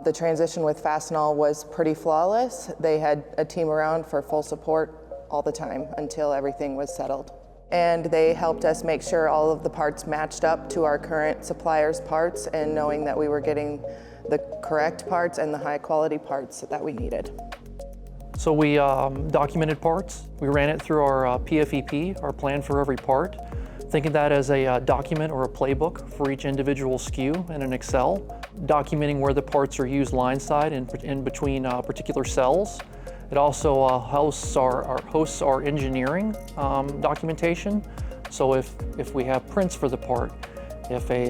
The transition with Fastenal was pretty flawless. They had a team around for full support all the time until everything was settled. And they helped us make sure all of the parts matched up to our current supplier's parts, and knowing that we were getting the correct parts and the high quality parts that we needed. So we documented parts. We ran it through our PFEP, our plan for every part, thinking that as a document or a playbook for each individual SKU in an Excel, documenting where the parts are used line side and in between particular cells. It also hosts our engineering documentation. So if we have prints for the part, if a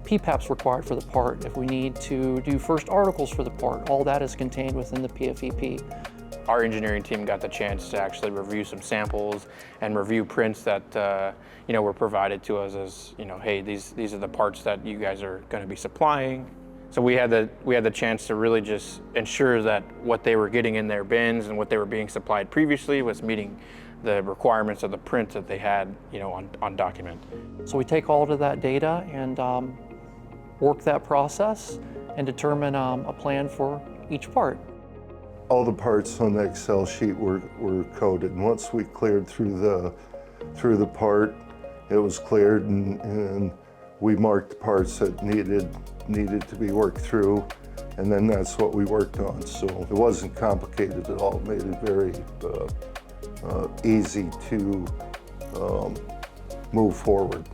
PPAP's required for the part, if we need to do first articles for the part, all that is contained within the PFEP. Our engineering team got the chance to actually review some samples and review prints that were provided to us as, hey, these are the parts that you guys are going to be supplying. So we had the chance to really just ensure that what they were getting in their bins and what they were being supplied previously was meeting the requirements of the print that they had, on document. So we take all of that data and work that process and determine a plan for each part. All the parts on the Excel sheet were coded, and once we cleared through the part, it was cleared, and we marked the parts that needed to be worked through, and then that's what we worked on. So it wasn't complicated at all. It made it very easy to move forward.